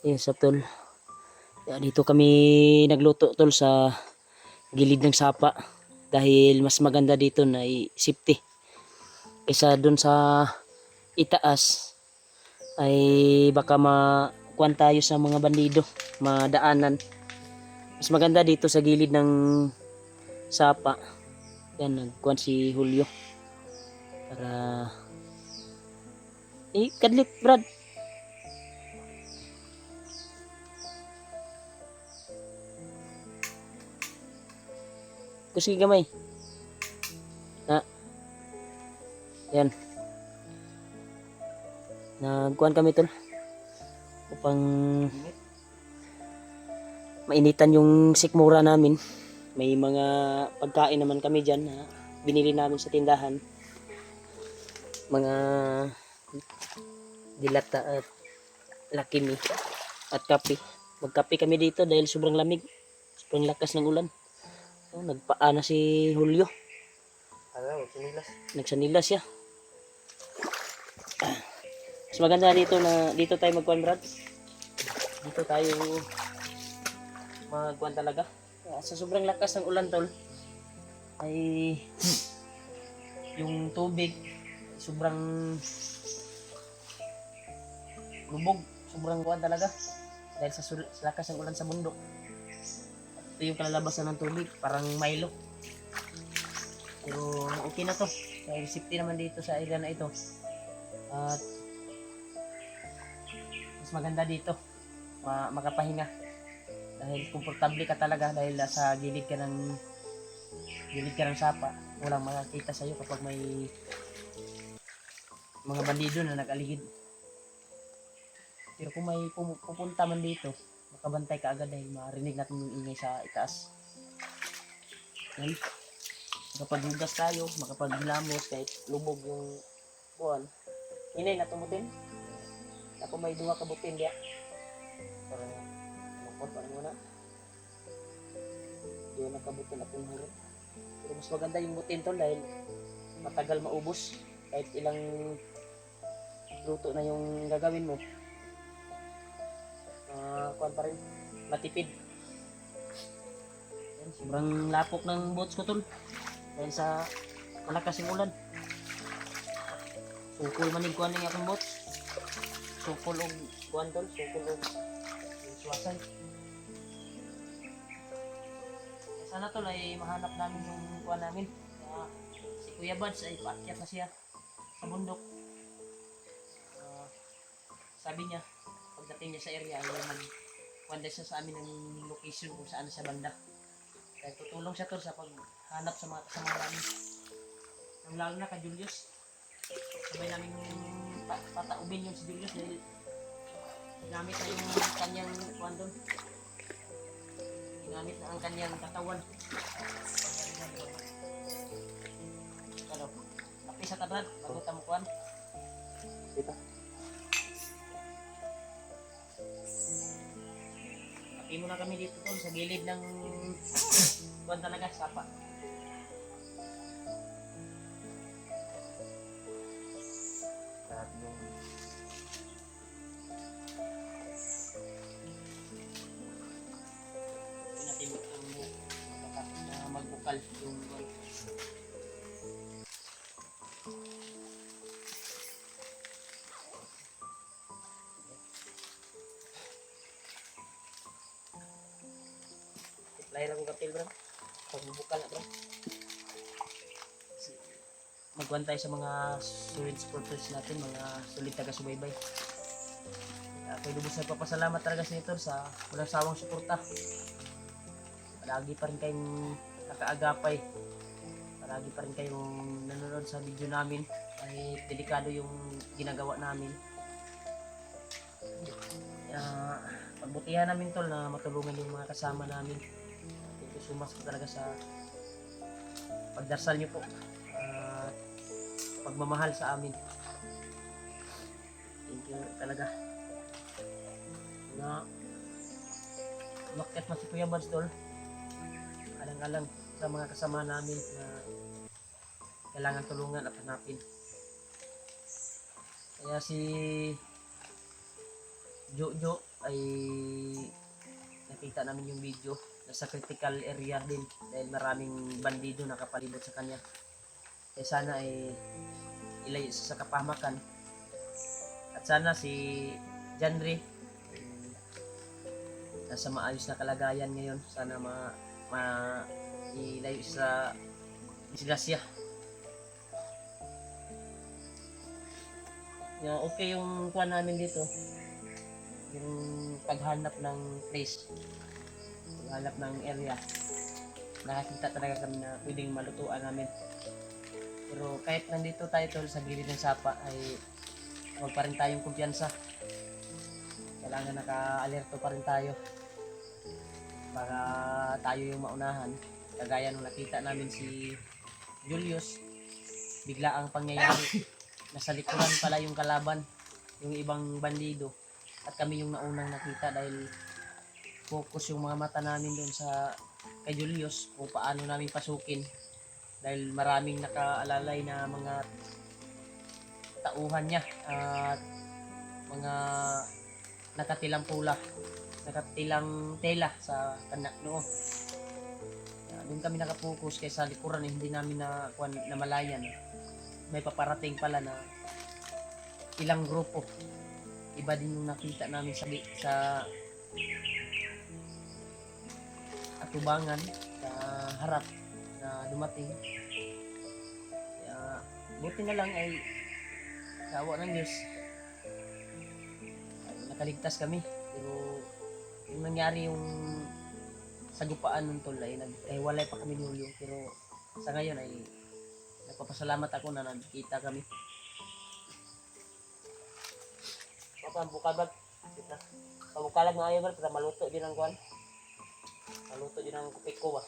Yes, tol. Dito kami nagluto tol sa gilid ng sapa dahil mas maganda dito na safety kaysa dun sa itaas ay baka makuan tayo sa mga bandido, madaanan. Mas maganda dito sa gilid ng sapa. Yan, nagkuan si Julio para kadlit Brad. Kusig gamay. Na, yan. Nagkuhan kami tol upang mainitan yung sikmura namin. May mga pagkain naman kami dyan na binili namin sa tindahan. Mga dilata at lakimi at kape. Magkape kami dito dahil sobrang lamig. Sobrang lakas ng ulan. Nagpaana si Julio. Sinilas. Nagsanilas siya. Mas maganda dito na dito tayo magkuhan Brad. Dito tayo magkuhan talaga. Sa sobrang lakas ng ulan tol ay yung tubig sobrang lubog, sobrang kuhan talaga dahil sa lakas ng ulan sa bundok. Ito yung kalalabasan ng tubig, parang Milo. Pero okay na to dahil safety naman dito sa area na ito. At mas maganda dito makapahinga dahil komportable ka talaga dahil sa gilid ka ng sapa. Walang makakita sa iyo kapag may mga bandido na nag-aligid. Pero kung may pupunta man dito, makabantay ka agad dahil marinig natin yung ingay sa itaas. Yan. Makapaghugas tayo, makapaglamos kahit lubog yung buwan. Inay na tumutin. Ako may duwa ka butin diya. Para makot pa muna. Doon nakabutin akong huro. Pero mas maganda yung butin tol dahil matagal maubos. Kahit ilang luto na yung gagawin mo. Kuhan pa rin. Matipid. Yan, sobrang lapok ng boats ko tol. Dahil sa malakas yung ulan. Sukol manig kuhan ng akong boats. Sukol o kuhan tol. Sukol o suwasan. Sana tol ay mahanap namin yung kuhan namin. Si Kuya Bads ay paakyat na siya sa bundok. Sabi niya, pagdating niya sa area ay mag-wanda siya sa amin ng location kung saan siya banda. Kaya tutulong siya tol sa paghanap sa mga kasama namin. Lalo na ka Julius. Sabay namin pataubin yung si Julius dahil ginamit na yung kanyang kuhan doon. Ginamit na ang kanyang katawan. Ano? Tapi sa tabrad, bago tamukuan. Dito. Tapi muna kami dito tol sa gilid ng kuhan talaga, sapa. Magbukal yung lahiran ko kapil bro pagbubukal na bro magkuhan tayo sa mga solid supporters natin, mga solid taga-subaybay. Ako'y lubos na papasalamat talaga sa ito sa walang sawang suporta. Palagi pa rin kayong nakaagapay. Palagi pa rin kayong nanonood sa video namin. Kahit delikado yung ginagawa namin. Pagbutihan namin tol na matulungan yung mga kasama namin. Ito sumas ko talaga sa pagdarsal nyo po. Pagmamahal sa amin. Thank you talaga. Na umakyat na si Kuya Bads tol. Alang-alang sa mga kasama namin na kailangan tulungan at hanapin. Kaya si Jojo ay nakita namin yung video. Nasa critical area din dahil maraming bandido nakapalibot sa kanya. Eh sana ay ilayo siya sa kapahamakan. At sana si Janry nasa maayos na kalagayan ngayon. Sana ilayo sa disgrasya. Okay yung kuha namin dito. Yung paghanap ng place. Paghanap ng area. Nakakita talaga kami na pwedeng malutuan namin. Pero kahit nandito tayo tol sa gilid ng sapa ay huwag pa rin tayong kumpiyansa. Kailangan naka-alerto pa rin tayo. Para tayo yung maunahan. Kagaya nung nakita namin si Julius, bigla ang pangyayari. Nasa likuran pala yung kalaban, yung ibang bandido. At kami yung naunang nakita dahil focus yung mga mata namin doon sa kay Julius kung paano namin pasukin. Dahil maraming nakaalalay na mga tauhan niya at mga nakatilang pula, nakatilang tela sa kanak noo. Doon kami nakapokus kaysa likuran hindi namin namalayan. May paparating pala na ilang grupo. Iba din yung nakita namin sa atubangan sa harap na dumating. Kaya buti na lang ay sa awa ng Diyos ay nakaligtas kami. Pero yung nangyari yung sagupaan ng tol ay nagkahiwalay pa kami ni Julio. Pero sa ngayon ay nagpapasalamat ako na nagkita kami. Bukalag kita. Bukalag nga ayaw para maluto din ang kuan. Maluto din ang kupiko ba.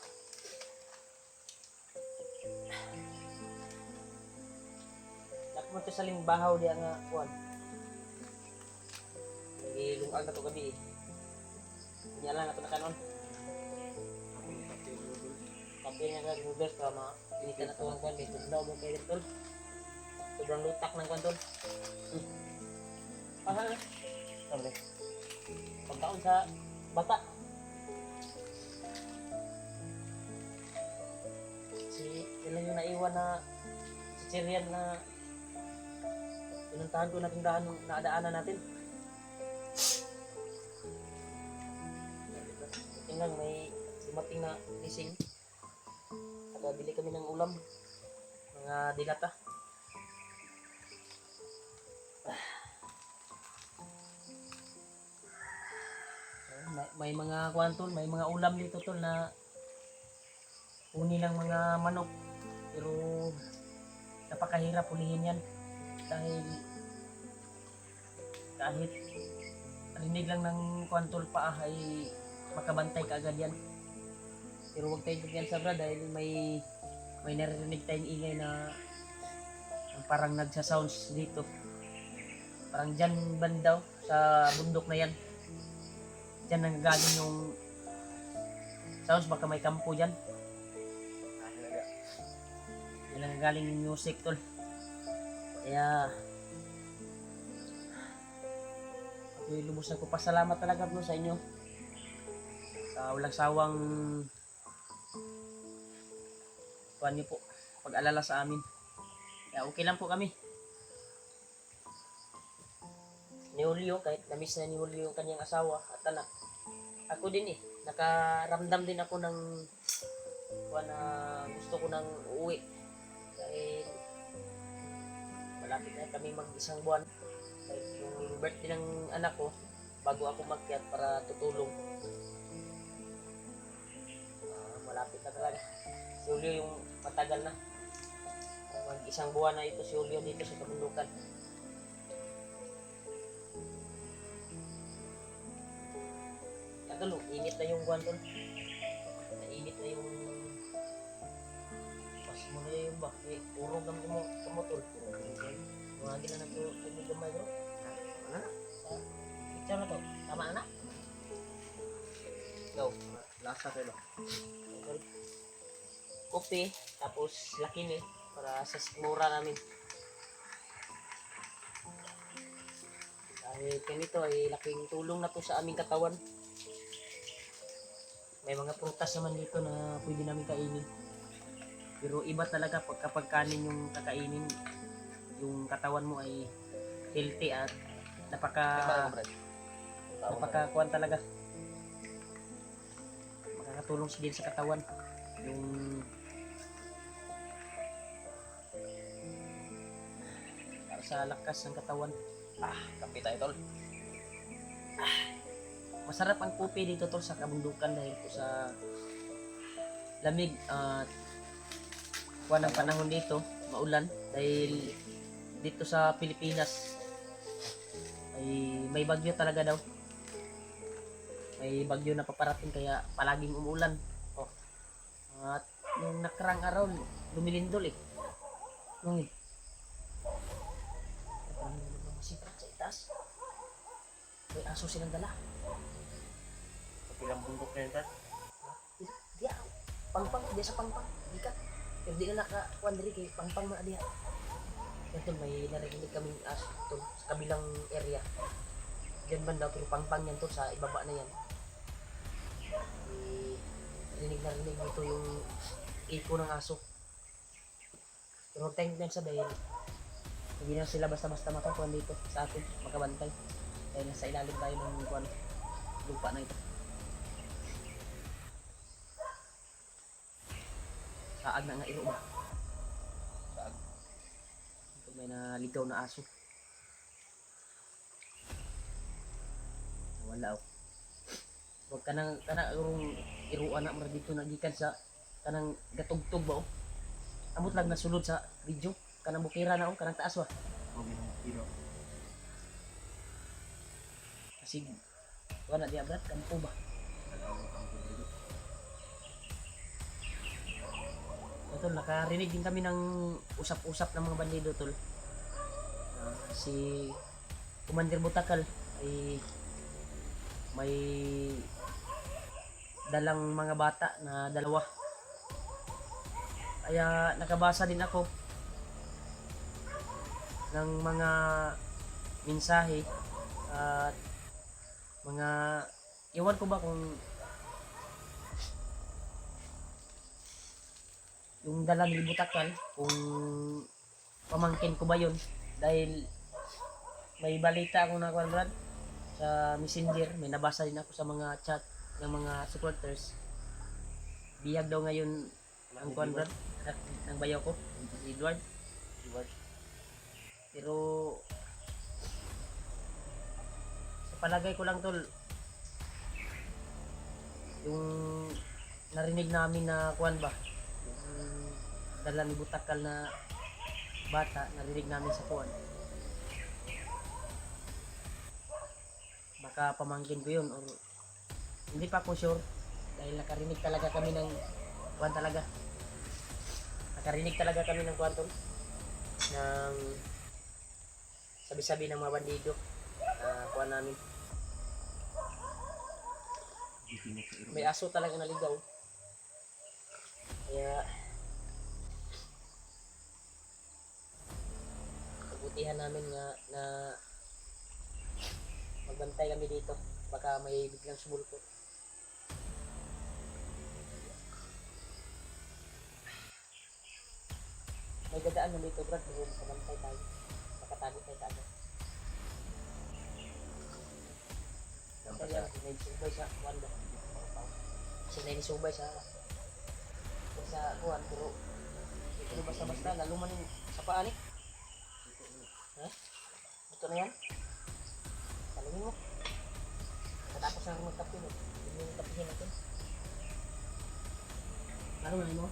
Dapat mo sa limbahaw di ang kuan. Ilungag na to gabi. Nya lang ato na kanon. Kape nga nga noodles para mapilitan na to ang kuan. Dito daw mo kay tol. Sobrang lutak ng kuan tol. Sabi. Pagkaon sa bata. Ilan yung naiwan na si Chirian na pinuntahan ko na tindahan nung naadaanan natin. Tingnan may dumating na gising. Bili kami ng ulam. Mga dilata. May mga kwantol, may mga ulam dito tol na uni ng mga manok. Pero napakahirap ulihin yan dahil kahit rinig lang ng kwantol pa ay makabantay ka agad yan. Pero huwag tayong kumpiyansa bra dahil may naririnig tayong ingay na parang nagsa-sounds dito. Parang dyan bandaw sa bundok na yan. Dyan nanggagaling yung sounds, baka may kampo dyan. Dyan nanggagaling yung music tol. Kaya ako'y lubos na ko pasalamat talaga po sa inyo sa walang sawang kuhan niyo po, pag-alala sa amin. Kaya okay lang po kami ni Julio, kahit na-miss na ni Julio yung kanyang asawa at anak. Ako din nakaramdam din ako ng na gusto ko nang uuwi dahil malapit na kami mag-isang buwan. Dahil yung birthday ng anak ko bago ako makyat para tutulong. Malapit na talaga. Si Julio yung matagal na. Mag-isang buwan na ito si Julio dito sa kabundukan. Tol, init na yung buwan tol. Nainit na yung pas mo na yung ba. Puro gamay mo tol. Mga gina na ito gamay bro. Ano na? Picture na to. Tama na? No. Lasa ko no. Kopi. Tapos laki ni. Para sa mura namin. Kahit ganito ay laking tulong na to sa aming katawan. May mga prutas naman dito na pwede namin kainin. Pero iba talaga kapag kanin yung kakainin, yung katawan mo ay healthy at napakakuan talaga. Makakatulong din sa katawan. Yung para sa lakas ng katawan. Kape tayo, tol. Masarap ang kopi dito tol sa kabundukan dahil po sa lamig at kuwan ng panahon dito, maulan dahil dito sa Pilipinas ay may bagyo talaga daw. May bagyo na paparating kaya palaging umulan. Oh. At yung nakarang araw lumilindol eh. Nung masiprat sa itaas. May aso silang dala. Kapilang bundok na yun, tol. Dia pangpang dia sa pangpang di ka pero di na nakakuan diri kay pangpang na diha ito may narinig kaming aso tol sa kabilang area diyan man daw pero pangpang yan tol sa ibaba na yan rinig nito yung iko ng aso pero thank them sa dahil hindi na sila basta-basta makakuan dito sa atin makabantay dahil nasa ilalim tayo ng kuan lupa na ito. Saag na nga iro ba? Saag. Ito may naligaw na aso. Wala oh. Huwag kanang urong iruan na mara dito nagikan sa kanang gatugtog ba oh. Amot lang nasulod sa video. Kanang bukira na oh, kanang taas ba? Kasi wala di abrat kampo ba? Tol, nakarinig din kami ng usap-usap ng mga bandido tol. Si Commander Butakal ay may dalang mga bata na 2. Kaya nakabasa din ako ng mga mensahe at mga iwan ko ba kung yung dalang ni Butakal kung pamangkin ko ba yun dahil may balita akong nakuha Brad sa messenger may nabasa din ako sa mga chat ng mga supporters biyag daw ngayon ang kuhan Brad ng bayaw ko si Edward pero sa palagay ko lang tol yung narinig namin na kuhan ba dala ni Butakal na bata narinig namin sa kuwan baka pamangkin ko yun or hindi pa ako sure dahil nakarinig talaga kami ng kuwan talaga tol ng sabi-sabi ng mga bandido kuwan namin may aso talaga naligaw kaya butihan namin nga na magbantay kami dito baka may biglang sumulpo may dadaan na dito Brad pero makabantay tayo makatago tayo tayo kaya nagsubay sa kuwan ba sinay sa kuwan pero ito basta-basta lalo man yung sa paan eh ha? Ito na yan? Talungin mo. Matapos na magkape mo. Hindi yung kapihin natin. Lalo na mo?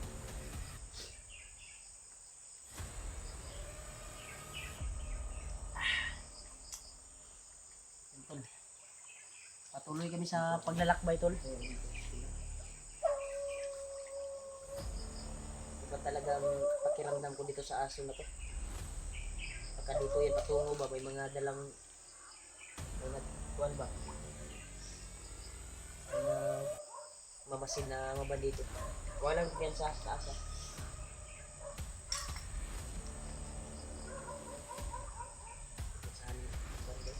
Patuloy kami sa paglalakbay tol. Iba talagang pakiramdam ko dito sa aso na to. Pagka dito yan patungo ba, may mga dalang mga kuwan ba? Mamasin na mga bandito. Walang piyansa sa asa. Saan banda?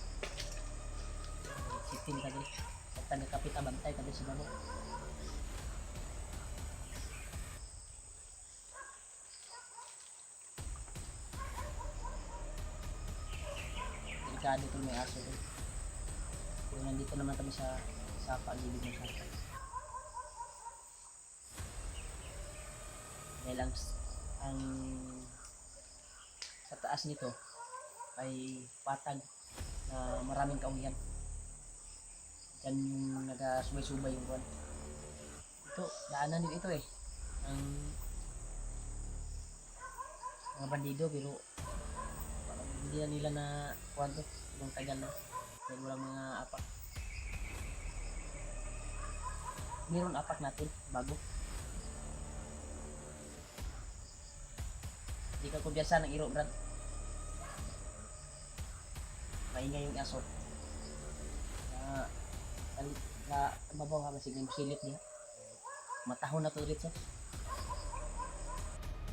system ka dili. Sa tagakapit abantay ka dili sa babo. Delikado kung may aso doon. Pero nandito naman kami sa sapa, gilid ng sapa. Dahil ang sa taas nito ay patag na maraming kaungyan. Yan yung nagasubay-subay yung buwan. Ito, daanan din ito eh. Ang mga bandido pero parang hindi na nila na kwanto. Ibang tagal na. Dahil walang mga apak. Meron apak natin, bago. Hindi ka kumpiyansa ng iro, Brad. Maingay yung aso. Na babaw ha, masig yung silit niya. Matahon na to ulit siya.